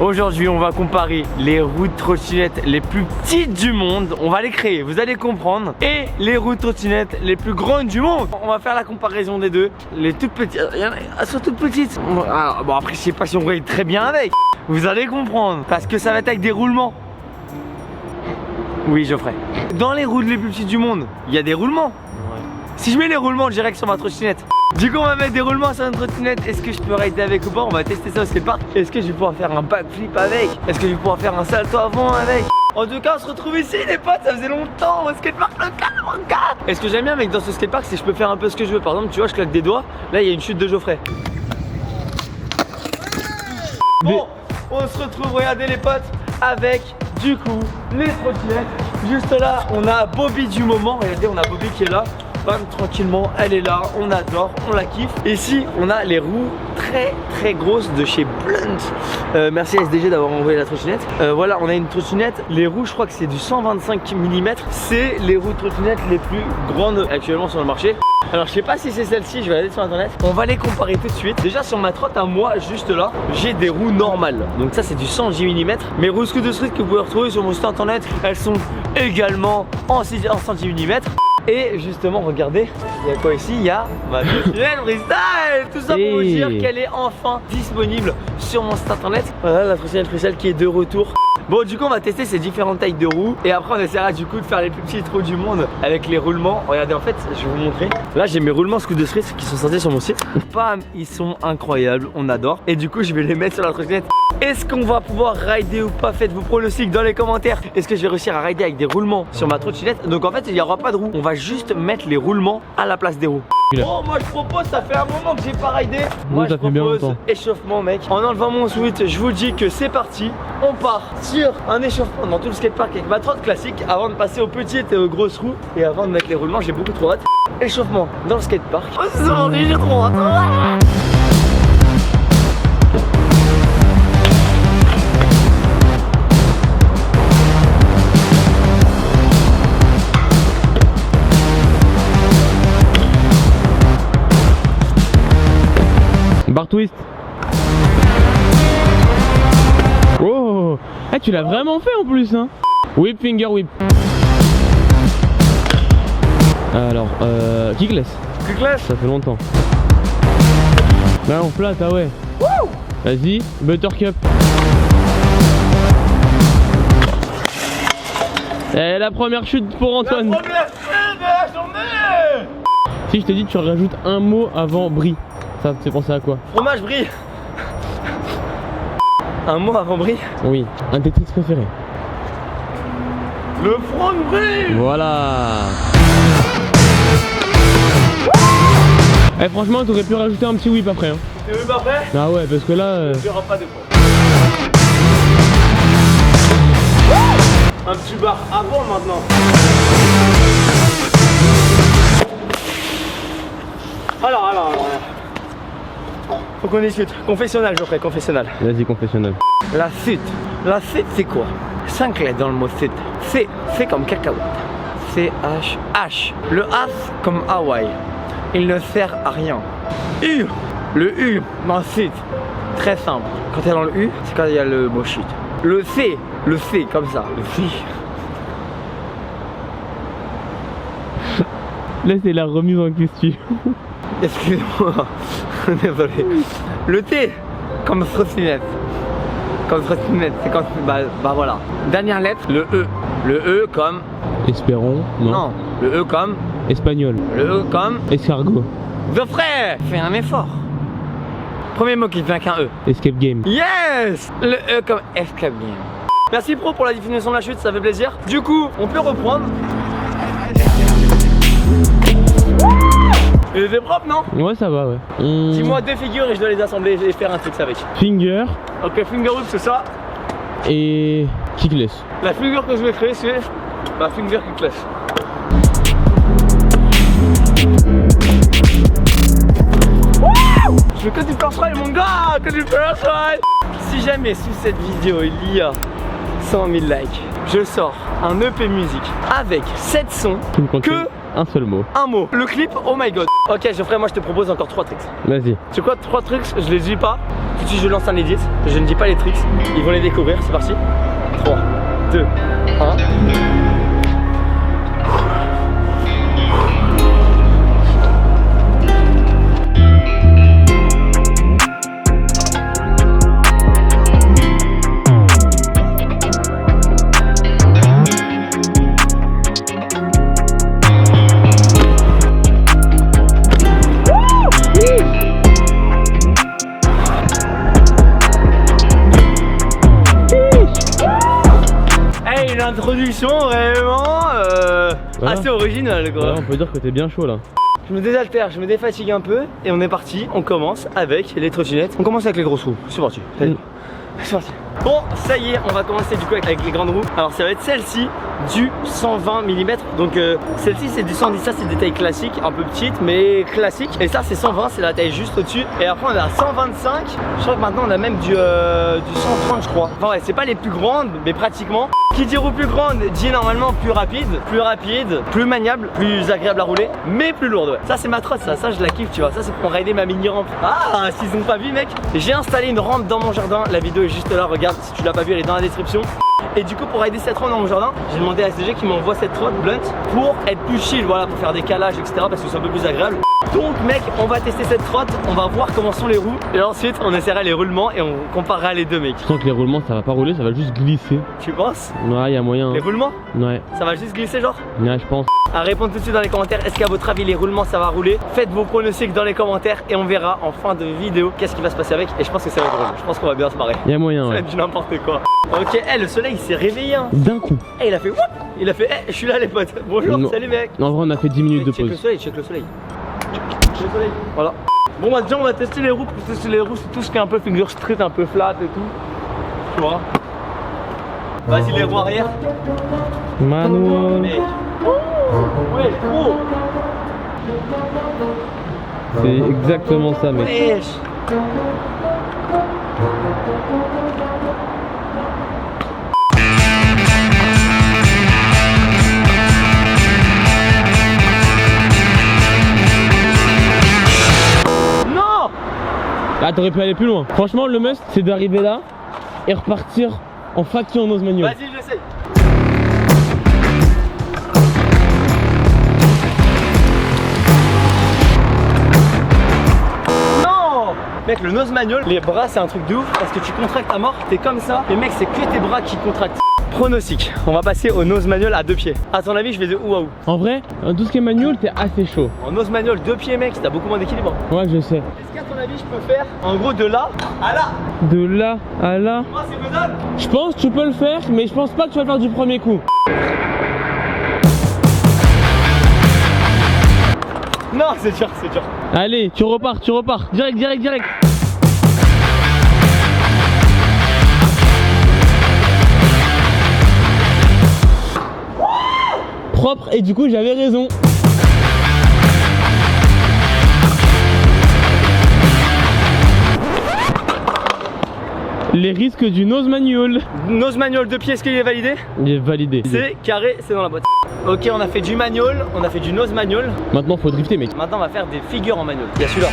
Aujourd'hui on va comparer les roues de trottinette les plus petites du monde. On va les créer, vous allez comprendre. Et les roues de trottinette les plus grandes du monde. On va faire la comparaison des deux. Les toutes petites, elles sont toutes petites. Alors, bon après je sais pas si on roule très bien avec. Vous allez comprendre. Parce que ça va être avec des roulements. Oui, Geoffrey. Dans les roues les plus petites du monde, il y a des roulements. Ouais. Si je mets les roulements direct sur ma trottinette, du coup on va mettre des roulements sur une trottinette. Est-ce que je peux rider avec ou pas? On va tester ça au skatepark. Est-ce que je vais pouvoir faire un backflip avec? Est-ce que je vais pouvoir faire un salto avant avec? En tout cas on se retrouve ici les potes, ça faisait longtemps au skatepark local. Et ce que j'aime bien avec dans ce skatepark, c'est que je peux faire un peu ce que je veux. Par exemple tu vois je claque des doigts, là il y a une chute de Geoffrey. Bon, on se retrouve, regardez les potes, avec du coup les trottinettes. Juste là on a Bobby du moment, regardez on a Bobby qui est là. Bam, tranquillement, elle est là, on adore, on la kiffe. Ici on a les roues très grosses de chez Blunt. Merci à SDG d'avoir envoyé la trottinette. Voilà, on a une trottinette, les roues je crois que c'est du 125 mm. C'est les roues de trottinette les plus grandes actuellement sur le marché. Alors je sais pas si c'est celle-ci, je vais aller sur internet. On va les comparer tout de suite. Déjà sur ma trotte à moi, juste là, j'ai des roues normales. Donc ça c'est du 110 mm. Mes roues scooter street que vous pouvez retrouver sur mon site internet, elles sont également en 110 mm. Et justement regardez, il y a quoi ici? Il y a ma trottinette freestyle. Tout ça pour vous dire qu'elle est enfin disponible sur mon site internet. Voilà la trottinette freestyle qui est de retour. Bon du coup on va tester ces différentes tailles de roues. Et après on essaiera du coup de faire les plus petites roues du monde avec les roulements. Regardez en fait je vais vous montrer. Là j'ai mes roulements scooter street qui sont sortis sur mon site. Bam, ils sont incroyables, on adore. Et du coup je vais les mettre sur la trottinette. Est-ce qu'on va pouvoir rider ou pas? Faites vos pronostics dans les commentaires. Est-ce que je vais réussir à rider avec des roulements sur ma trottinette? Donc en fait il n'y aura pas de roues. On va juste mettre les roulements à la place des roues. Oh moi je propose, ça fait un moment que j'ai pas ridé. Moi je propose échauffement mec. En enlevant mon sweat, je vous dis que c'est parti. On part sur un échauffement dans tout le skatepark avec ma trotte classique avant de passer aux petites et aux grosses roues. Et avant de mettre les roulements, j'ai beaucoup trop hâte. Échauffement dans le skatepark. Aujourd'hui j'ai trop hâte. Bar twist. Oh, hey, tu l'as vraiment fait en plus hein. Whip finger whip. Alors kickless. Kickless. Ça fait longtemps. Là on flatte ah ouais. Vas-y, buttercup. Et la première chute pour Antoine. La première chute de la journée. Si je t'ai dit tu rajoutes un mot avant brie. Ça te fait penser à quoi? Fromage brie. Un mot avant brie? Oui, un de tes titres préférés. Le front brie. Voilà. Eh franchement t'aurais pu rajouter un petit whip après hein. Tu veux pas après? Ah ouais parce que là il n'y aura pas de points. Un petit bar avant maintenant. Alors. Faut qu'on discute. Confessionnal, Geoffrey, confessionnal. Vas-y, confessionnal. La suite. La suite, c'est quoi? 5 lettres dans le mot suite. C comme cacahuète. C-H. H. Le A comme Hawaï. Il ne sert à rien. U. Le U dans suite. Très simple. Quand il y a dans le U, c'est quand il y a le mot chute. Le C comme ça. Le C. Là, c'est la remise en question. Excusez-moi, désolé. Le T comme trottinette. Comme trottinette, c'est quand. Bah voilà. Dernière lettre, le E. Le E comme. Espérons, non. Le E comme. Espagnol. Le E comme. Escargot. Geoffrey, fais un effort. Premier mot qui vient qu'un E. Escape game. Yes. Le E comme escape game. Merci pro pour la définition de la chute, ça fait plaisir. Du coup, on peut reprendre. Il était propre non? Ouais ça va ouais. Dis-moi 2 figures et je dois les assembler et faire un truc avec. Finger. Ok, finger whip c'est ça. Et kickless. La figure que je vais créer c'est la finger kickless. Je veux que du first-try mon gars, que du first-try. Si jamais sous cette vidéo il y a 100 000 likes, je sors un EP musique avec 7 sons que un seul mot. Un mot. Le clip, oh my god. Ok, Geoffrey, moi je te propose encore 3 tricks. Vas-y. Tu sais quoi, 3 tricks, je les dis pas. Tout de suite, je lance un edit. Je ne dis pas les tricks. Ils vont les découvrir. C'est parti. 3, 2, 1. Introduction vraiment assez originale quoi. Ouais, on peut dire que t'es bien chaud là. Je me désaltère, je me défatigue un peu et on est parti. On commence avec les trottinettes. On commence avec les grosses roues. C'est parti. C'est parti. Bon, ça y est, on va commencer du coup avec les grandes roues. Alors ça va être celle-ci du 120 mm. Donc celle-ci c'est du 110, ça c'est des tailles classiques, un peu petites mais classiques. Et ça c'est 120, c'est la taille juste au-dessus. Et après on a 125. Je crois que maintenant on a même du 130 je crois. Enfin ouais, c'est pas les plus grandes mais pratiquement. Qui dit roue plus grande dit normalement plus rapide, plus maniable, plus agréable à rouler, mais plus lourde. Ouais. Ça c'est ma trotte, ça je la kiffe, tu vois. Ça c'est pour rider ma mini rampe. Ah, s'ils ont pas vu mec, j'ai installé une rampe dans mon jardin. La vidéo est juste là, regarde, si tu l'as pas vu elle est dans la description. Et du coup pour rider cette rampe dans mon jardin, j'ai demandé à SDG qui m'envoie cette trotte blunt pour être plus chill, voilà, pour faire des calages etc. parce que c'est un peu plus agréable. Donc mec, on va tester cette trotte, on va voir comment sont les roues et ensuite on essaiera les roulements et on comparera les deux mec. Je sens que les roulements ça va pas rouler, ça va juste glisser. Tu penses? Ouais, y a moyen. Les Hein. roulements? Ouais. Ça va juste glisser genre? Ouais, je pense. À répondre tout de suite dans les commentaires, est-ce qu'à votre avis les roulements ça va rouler? Faites vos pronostics dans les commentaires et on verra en fin de vidéo qu'est-ce qui va se passer avec. Et je pense que ça va être drôle, je pense qu'on va bien se marrer. Y a moyen, Ça va ouais. être du n'importe quoi. Ok, le soleil il s'est réveillé hein. D'un coup. Il a fait woup. Il a fait je suis là les potes. Bonjour, Non. salut mec. En vrai on a fait 10 minutes de Check le pause. soleil, check le soleil. Check le soleil. Voilà. Bon bah déjà on va tester les roues. Pour tester les roues c'est tout ce qui est un peu figure street, un peu flat et tout. Tu vois. Vas-y les roues arrière. Manuel. Mec. Ouais, oh. C'est exactement ça mec. Wesh. Non. Ah t'aurais pu aller plus loin. Franchement le must c'est d'arriver là et repartir en faction nose manuel. Vas-y j'essaye. Mec, le nose manual, les bras c'est un truc de ouf parce que tu contractes à mort, t'es comme ça. Et mec, c'est que tes bras qui contractent. Pronostic, on va passer au nose manual à 2 pieds. À ton avis, je vais de où à où? En vrai, tout ce qui est manuel t'es assez chaud. En nose manual 2 pieds, mec, t'as beaucoup moins d'équilibre. Ouais, je sais. Est-ce qu'à ton avis, je peux faire en gros de là à là? De là à là. Moi, c'est faisable. Je pense que tu peux le faire, mais je pense pas que tu vas le faire du premier coup. Non, c'est dur, c'est dur. Allez, tu repars. Direct. Propre, et du coup j'avais raison. Les risques du nose manual. Nose manual 2 pieds, est-ce qu'il est validé? Il est validé. C'est carré, c'est dans la boîte. Ok, on a fait du manual, on a fait du nose manual. Maintenant faut drifter mec. Maintenant, on va faire des figures en manual. Il y a celui-là.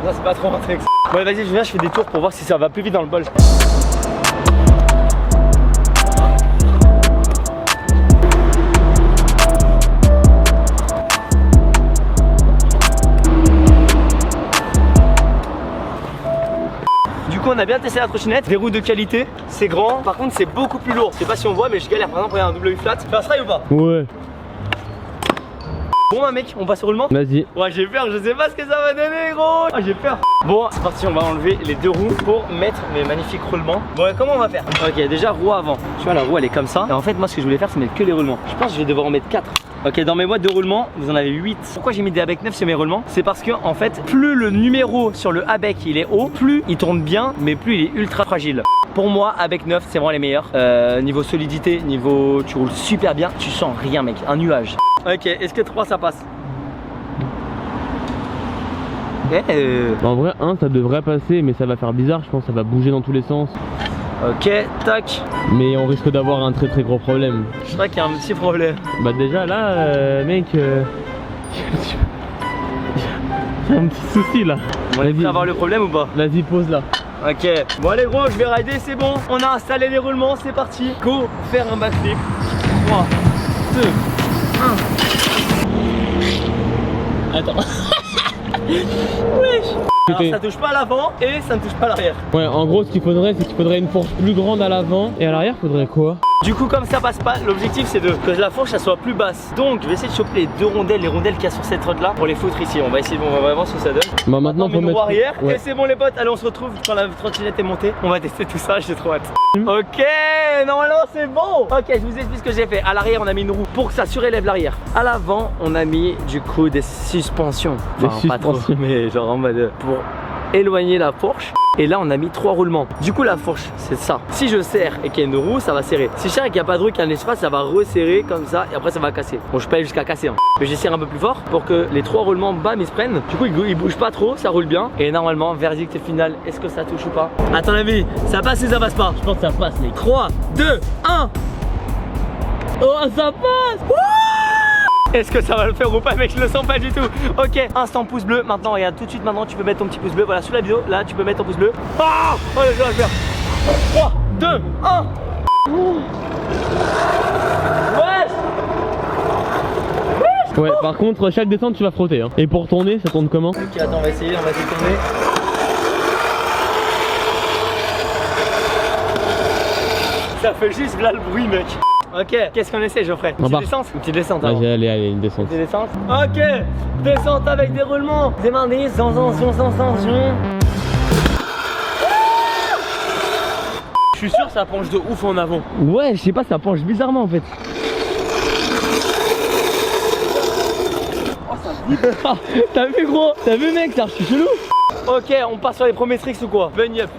Non, c'est pas trop un trick. Bon, vas-y, je viens, je fais des tours pour voir si ça va plus vite dans le bol. Du coup on a bien testé la trottinette, des roues de qualité, c'est grand, par contre c'est beaucoup plus lourd. Je sais pas si on voit mais je galère par exemple pour un W flat. Tu passeras ou pas? Ouais. Bon bah mec, on passe au roulement. Vas-y. Ouais j'ai peur, je sais pas ce que ça va donner gros. Ah j'ai peur. Bon c'est parti, on va enlever les 2 roues pour mettre mes magnifiques roulements. Bon et comment on va faire? Ok déjà roue avant. Tu vois la roue elle est comme ça. Et en fait moi ce que je voulais faire c'est mettre que les roulements. Je pense que je vais devoir en mettre 4. Ok, dans mes boîtes de roulement, vous en avez 8. Pourquoi j'ai mis des ABEC 9 sur mes roulements? C'est parce que en fait, plus le numéro sur le ABEC il est haut, plus il tourne bien, mais plus il est ultra fragile. Pour moi, ABEC 9 c'est vraiment les meilleurs. Niveau solidité, niveau tu roules super bien, tu sens rien mec, un nuage. Ok, est-ce que 3 ça passe? En vrai 1 ça devrait passer, mais ça va faire bizarre, je pense que ça va bouger dans tous les sens. Ok, tac. Mais on risque d'avoir un très gros problème. Je crois qu'il y a un petit problème. Bah déjà là, mec, il y a un petit souci là. On est prêt à avoir le problème ou pas? Vas-y, pose là. Ok. Bon allez gros, je vais rider, c'est bon. On a installé les roulements, c'est parti. Go, faire un backflip. 3, 2, 1. Attends. Wesh. Alors ça touche pas à l'avant et ça ne touche pas à l'arrière. Ouais, en gros, ce qu'il faudrait, c'est qu'il faudrait une fourche plus grande à l'avant. Et à l'arrière, faudrait quoi? Du coup, comme ça passe pas, l'objectif c'est que la fourche elle soit plus basse. Donc je vais essayer de choper les deux rondelles, qu'il y a sur cette route là pour les foutre ici. On va essayer, on va vraiment ce que ça donne. Bah maintenant, faut mettre arrière. Ouais. Et c'est bon les potes, allez on se retrouve quand la trottinette est montée. On va tester tout ça, j'ai trop hâte. Ok, normalement c'est bon. Ok, je vous explique ce que j'ai fait. À l'arrière on a mis une roue pour que ça surélève l'arrière. À l'avant on a mis du coup des suspensions. Enfin pas trop, mais genre en mode pour éloigner la fourche. Et là on a mis 3 roulements. Du coup la fourche c'est ça. Si je serre et qu'il y a une roue ça va serrer. Si je serre et qu'il n'y a pas de roue, qu'il y a un espace, ça va resserrer comme ça et après ça va casser. Bon je peux aller jusqu'à casser hein. Mais j'essaie un peu plus fort pour que les 3 roulements bam ils se prennent. Du coup ils bougent pas trop, ça roule bien. Et normalement verdict final, est-ce que ça touche ou pas? À ton avis, ça passe ou ça passe pas? Je pense que ça passe, mec. 3, 2, 1. Oh, ça passe! Est-ce que ça va le faire ou pas mec? Je le sens pas du tout. Ok, instant pouce bleu. Maintenant regarde tout de suite, maintenant tu peux mettre ton petit pouce bleu. Voilà sous la vidéo, là tu peux mettre ton pouce bleu. Ah oh je vais le faire. 3, 2, 1. Ouais, par contre, chaque descente, tu vas frotter. Hein. Et pour tourner, ça tourne comment? Ok, attends, on va essayer de tourner. Ça fait juste là le bruit mec. Ok, qu'est-ce qu'on essaie Geoffrey? Une petite descente? Une petite descente avant. Allez, une descente. Une petite descente. Ok, descente avec des roulements. Démarrer, Je suis sûr ça penche de ouf en avant. Ouais, je sais pas, ça penche bizarrement en fait. Oh, ça vibre. T'as vu gros? T'as vu mec, ça archi chelou. Ok, on passe sur les premiers tricks ou quoi? Bunny up.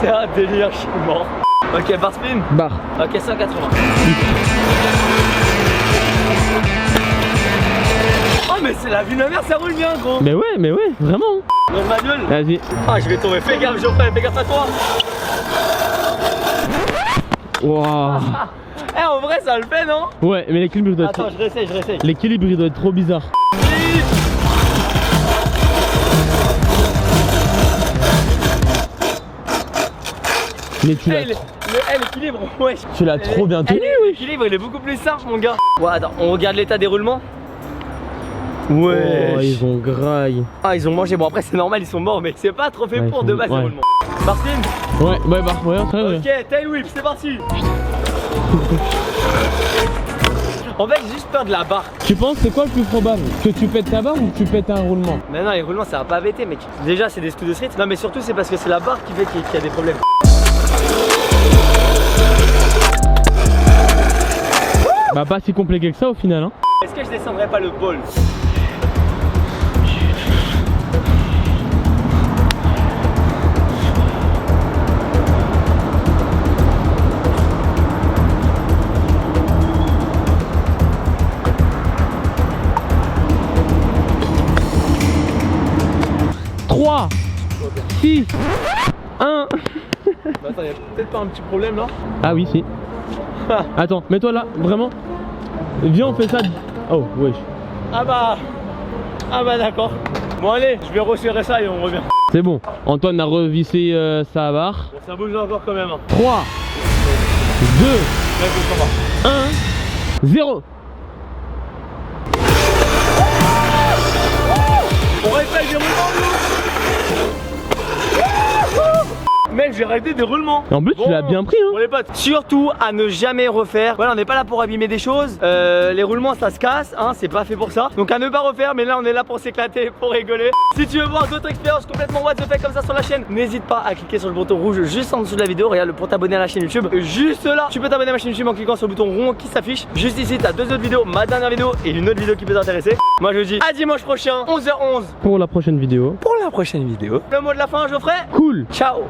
C'est un délire, je suis mort. Ok, bar spin. Barre. Ok, 180. Oh mais c'est la vie de ma mère, ça roule bien gros. Mais ouais, vraiment. Dans le manuel. Vas-y. Ah je vais tomber, fais gaffe Geoffrey, fais gaffe à toi. Waouh. Eh en vrai ça le fait non? Ouais, mais l'équilibre doit être... Attends, je réessaye. L'équilibre il doit être trop bizarre. Mais tu l'as... L'équilibre, ouais. Tu l'as trop bien tenu, oui. L'équilibre il est beaucoup plus simple mon gars. Ouais attends, on regarde l'état des roulements. Ouais. Oh, ils ont graille. Ah ils ont mangé, bon après c'est normal, ils sont morts mais c'est pas trop fait pour de base les roulements. Martin. Ouais, bah ouais, très bien. Ok, tail whip, c'est parti. En fait j'ai juste peur de la barre. Tu penses c'est quoi le plus probable? Que tu pètes ta barre ou que tu pètes un roulement? Mais non les roulements ça va pas péter mec. Déjà c'est des screws de street. Non mais surtout c'est parce que c'est la barre qui fait qu'il y a des problèmes. Bah pas si compliqué que ça au final hein. Est-ce que je descendrai pas le bol? Trois, 6, 1. Bah attends, y'a peut-être pas un petit problème là? Ah oui si. Attends, mets-toi là, vraiment. Viens on fait ça. Oh wesh. Ah bah d'accord. Bon allez, je vais resserrer ça et on revient. C'est bon, Antoine a revissé sa barre. Bon, ça bouge encore quand même. 3, 2, 1, 0. On réfléchit des roulements nous. Mec j'ai arrêté des roulements. Et en plus tu l'as bien pris hein. Bon les potes, surtout à ne jamais refaire. Voilà on n'est pas là pour abîmer des choses. Les roulements ça se casse hein, c'est pas fait pour ça. Donc à ne pas refaire, mais là on est là pour s'éclater, pour rigoler. Si tu veux voir d'autres expériences complètement what the fuck comme ça sur la chaîne, n'hésite pas à cliquer sur le bouton rouge juste en dessous de la vidéo. Regarde pour t'abonner à la chaîne YouTube. Juste là, tu peux t'abonner à ma chaîne YouTube en cliquant sur le bouton rond qui s'affiche. Juste ici t'as 2 autres vidéos, ma dernière vidéo et une autre vidéo qui peut t'intéresser. Moi je vous dis à dimanche prochain, 11h11 pour la prochaine vidéo. pour la prochaine vidéo. Le mot de la fin Geoffrey. Cool. Ciao.